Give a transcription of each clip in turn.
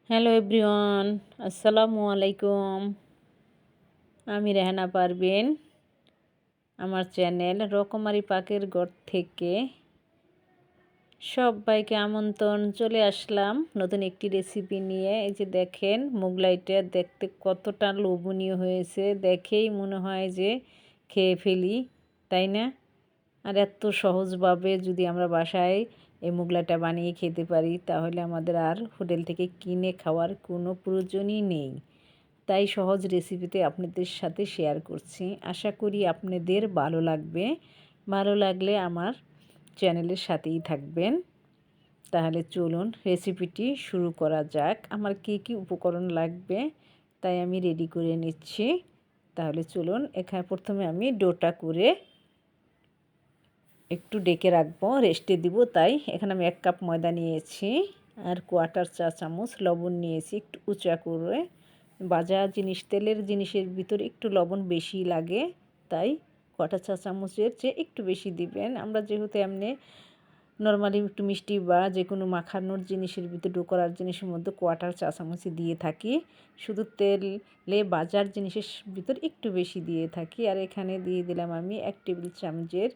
Hello everyone, আসসালামু আলাইকুম। আমি রেহানা পারভিন। আমার চ্যানেল রকমারি পাকের ঘর থেকে সবাইকে আমন্ত্রণ। চলে আসলাম নতুন একটি রেসিপি নিয়ে। এই যে দেখেন, মোগলাইটা দেখতে কতটা লোভনীয় হয়েছে, দেখেই মনে হয় যে খেয়ে ফেলি, তাই না? আর এত সহজভাবে যদি আমরা বাসায় এই মোগলাইটা বানিয়ে খেতে পারি, তাহলে আমাদের আর হোটেল থেকে কিনে খাওয়ার কোনো প্রয়োজনই নেই। তাই সহজ রেসিপিতে আপনাদের সাথে শেয়ার করছি। আশা করি আপনাদের ভালো লাগবে। ভালো লাগলে আমার চ্যানেলের সাথেই থাকবেন। তাহলে চলুন রেসিপিটি শুরু করা যাক। আমার কী কী উপকরণ লাগবে তাই আমি রেডি করে নিচ্ছি। তাহলে চলুন, এখানে প্রথমে আমি ডোটা করে একটু ডেকে রাখবো, রেস্টে দিব। তাই এখানে আমি 1 কাপ ময়দা নিয়েছি আর 1/4 চা চামচ লবণ নিয়েছি, একটু উঁচা করে। ভাজা জিনিস, তেলের জিনিসের ভিতরে একটু লবণ বেশি লাগে, তাই 1/4 চা চামচের চেয়ে একটু বেশি দিবেন। আমরা যেহেতু এমনি নর্মালি একটু মিষ্টি বা যে কোনো মাখানোর জিনিসের ভিতরে, ডো করার জিনিসের মধ্যে 1/4 চা চামচ দিয়ে থাকি, শুধু তেলে ভাজার জিনিসের ভিতর একটু বেশি দিয়ে থাকি। আর এখানে দিয়ে দিলাম আমি 1 টেবিল চামচের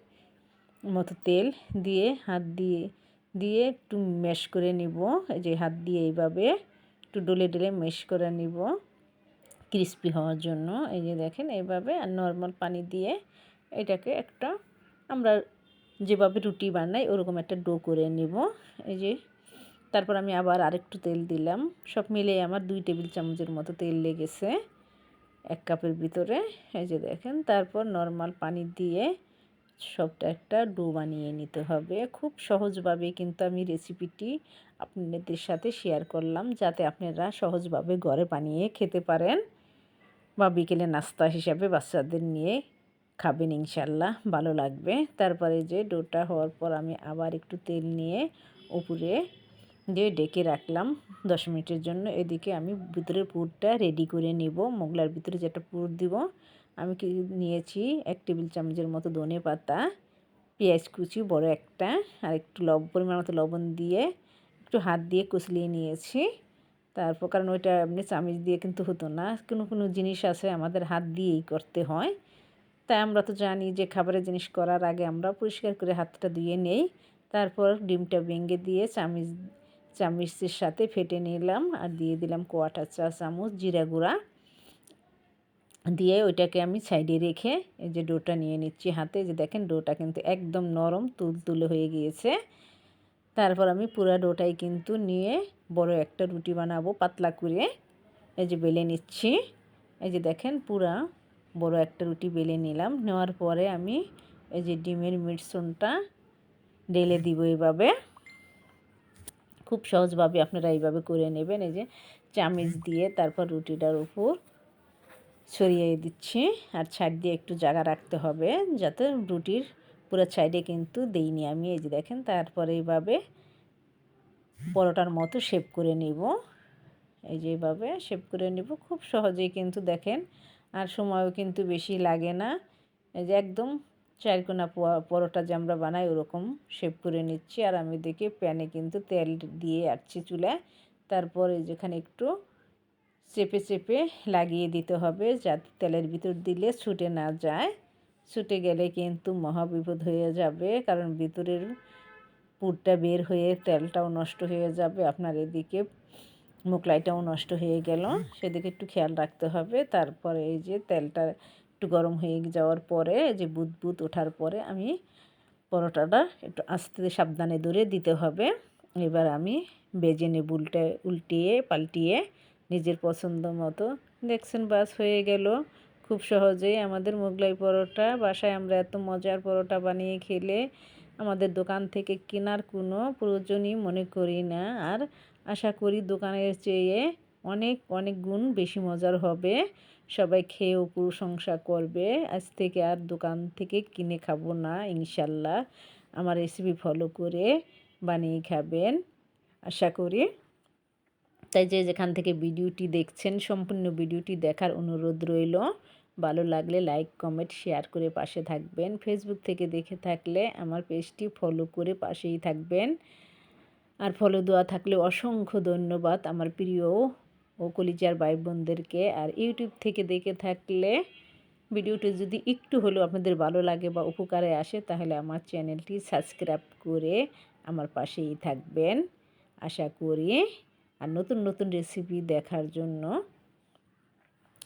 মতো তেল, দিয়ে হাত দিয়ে একটু ম্যাশ করে নিব। এই যে হাত দিয়ে এইভাবে একটু ডলে ডলে ম্যাশ করে নিব ক্রিস্পি হওয়ার জন্য। এই যে দেখেন এইভাবে। আর নর্মাল পানি দিয়ে এটাকে একটা আমরা যেভাবে রুটি বানাই ওরকম একটা ডো করে নিব। এই যে তারপর আমি আবার আরেকটু তেল দিলাম। সব মিলিয়ে আমার 2 টেবিল চামচের মতো তেল লেগেছে 1 কাপের ভিতরে। এই যে দেখেন, তারপর নর্মাল পানি দিয়ে সবটা একটা ডো বানিয়ে নিতে হবে। খুব সহজভাবে কিন্তু আমি রেসিপিটি আপনাদের সাথে শেয়ার করলাম, যাতে আপনারা সহজভাবে ঘরে বানিয়ে খেতে পারেন বা বিকেলে নাস্তা হিসাবে বাচ্চাদের নিয়ে খাবেন, ইনশাল্লাহ ভালো লাগবে। তারপরে যে ডোটা হওয়ার পর আমি আবার একটু তেল নিয়ে উপরে দিয়ে ডেকে রাখলাম 10 মিনিটের জন্য। এদিকে আমি ভিতরের পুরটা রেডি করে নিব। মোগলার ভিতরে যেটা পুর দিব, আমি কি নিয়েছি 1 টেবিল চামচের মতো ধনে পাতা, পেঁয়াজ কুচি বড় একটা, আর একটু পরিমাণ মতো লবণ দিয়ে একটু হাত দিয়ে কুচলিয়ে নিয়েছি। তারপর কারণ ওইটা এমনি চামচ দিয়ে কিন্তু হতো না, কোনো কোনো জিনিস আছে আমাদের হাত দিয়েই করতে হয়। তাই আমরা তো জানি যে খাবারের জিনিস করার আগে আমরা পরিষ্কার করে হাতটা ধুয়ে নেই। তারপর ডিমটা ভেঙে দিয়ে চামচের সাথে ফেটে নিলাম আর দিয়ে দিলাম 1/4 চা চামচ জিরা গুঁড়া দিয়ে ওইটাকে আমি সাইডে রেখে এই যে ডোটা নিয়ে নিচ্ছি হাতে। যে দেখেন, ডোটা কিন্তু একদম নরম তুলতুলে হয়ে গিয়েছে। তারপর আমি পুরা ডোটাই কিন্তু নিয়ে বড় একটা রুটি বানাবো পাতলা করে। এই যে বেলে নিচ্ছি। এই যে দেখেন, পুরা বড় একটা রুটি বেলে নিলাম। নেওয়ার পরে আমি এই যে ডিমের মিশ্রণটা ঢেলে দিব এইভাবে। খুব সহজভাবে আপনারা এইভাবে করে নেবেন। এই যে চামচ দিয়ে তারপর রুটিটার উপর ছড়িয়ে দিচ্ছি। আর ছাইড দিয়ে একটু জায়গা রাখতে হবে, যাতে রুটির পুরো সাইডে কিন্তু দেইনি আমি। এই যে দেখেন, তারপরে এইভাবে পরোটার মতো শেপ করে নিব। এই যে এইভাবে শেপ করে নিব খুব সহজেই কিন্তু দেখেন, আর সময়ও কিন্তু বেশি লাগে না। এই যে একদম চারকোনা পরোটা যে আমরা বানাই ওরকম শেপ করে নিচ্ছি। আর আমি দেখি প্যানে কিন্তু তেল দিয়ে আসছি চুলায়। তারপর এই যেখানে একটু চেপে চেপে লাগিয়ে দিতে হবে, যাতে তেলের ভিতর দিলে ছুটে না যায়। ছুটে গেলে কিন্তু মহাবিপদ হয়ে যাবে, কারণ ভিতরের পুরটা বের হয়ে তেলটাও নষ্ট হয়ে যাবে। আপনার এদিকে মোগলাইটাও নষ্ট হয়ে গেল, সেদিকে একটু খেয়াল রাখতে হবে। তারপরে এই যে তেলটা একটু গরম হয়ে যাওয়ার পরে, যে বুদবুদ ওঠার পরে আমি পরোটাটা একটু আস্তে সাবধানে ধরে দিতে হবে। এবার আমি বেজে নেব উল্টিয়ে পাল্টিয়ে নিজের পছন্দ মতো। দেখছেন, বাস হয়ে গেল। খুব সহজেই আমাদের মোগলাই পরোটা বাসায় আমরা এত মজার পরোটা বানিয়ে খেলে আমাদের দোকান থেকে কেনার কোনো প্রয়োজনই মনে করি না। আর আশা করি দোকানের চেয়ে অনেক অনেক গুণ বেশি মজার হবে। সবাই খেয়েও প্রশংসা করবে। আজ থেকে আর দোকান থেকে কিনে খাবো না, ইনশাল্লাহ। আমার রেসিপি ফলো করে বানিয়ে খাবেন আশা করি। তাই যে যেখান থেকে ভিডিওটি দেখছেন, সম্পূর্ণ ভিডিওটি দেখার অনুরোধ রইল। ভালো লাগলে লাইক কমেন্ট শেয়ার করে পাশে থাকবেন। ফেসবুক থেকে দেখে থাকলে আমার পেজটি ফলো করে পাশেই থাকবেন। আর ফলো দেওয়া থাকলে অসংখ্য ধন্যবাদ আমার প্রিয় ও কলিজার ভাই বোনদেরকে। আর ইউটিউব থেকে দেখে থাকলে ভিডিওটি যদি একটু হলেও আপনাদের ভালো লাগে বা উপকারে আসে, তাহলে আমার চ্যানেলটি সাবস্ক্রাইব করে আমার পাশেই থাকবেন আশা করি। আর নতুন নতুন রেসিপি দেখার জন্য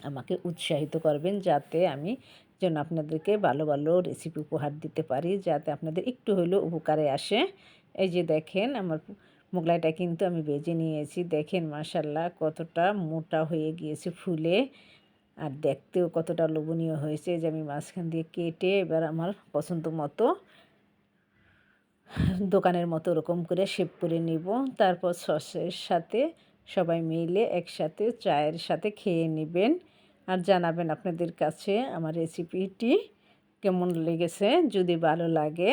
আমাকে উৎসাহিত করবেন, যাতে আমি যেন আপনাদেরকে ভালো ভালো রেসিপি উপহার দিতে পারি, যাতে আপনাদের একটু হলেও উপকারে আসে। এই যে দেখেন আমার মোগলাইটা কিন্তু আমি ভেজে নিয়েছি। দেখেন মাশাআল্লাহ কতটা মোটা হয়ে গিয়েছে ফুলে, আর দেখতেও কতটা লোভনীয় হয়েছে। যে আমি মাঝখান দিয়ে কেটে এবার আমার পছন্দ মতো দোকানের মতো ওরকম করে শেপ করে নিব। তারপর সসের সাথে সবাই মিলে একসাথে চায়ের সাথে খেয়ে নেবেন। আর জানাবেন আপনাদের কাছে আমার রেসিপিটি কেমন লেগেছে। যদি ভালো লাগে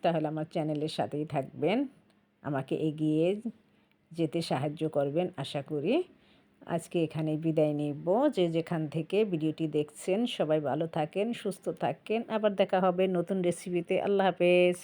তাহলে আমার চ্যানেলের সাথেই থাকবেন, আমাকে এগিয়ে যেতে সাহায্য করবেন আশা করি। আজকে এখানেই বিদায় নিব। যে যেখান থেকে ভিডিওটি দেখছেন সবাই ভালো থাকেন, সুস্থ থাকেন। আবার দেখা হবে নতুন রেসিপিতে। আল্লাহ হাফেজ।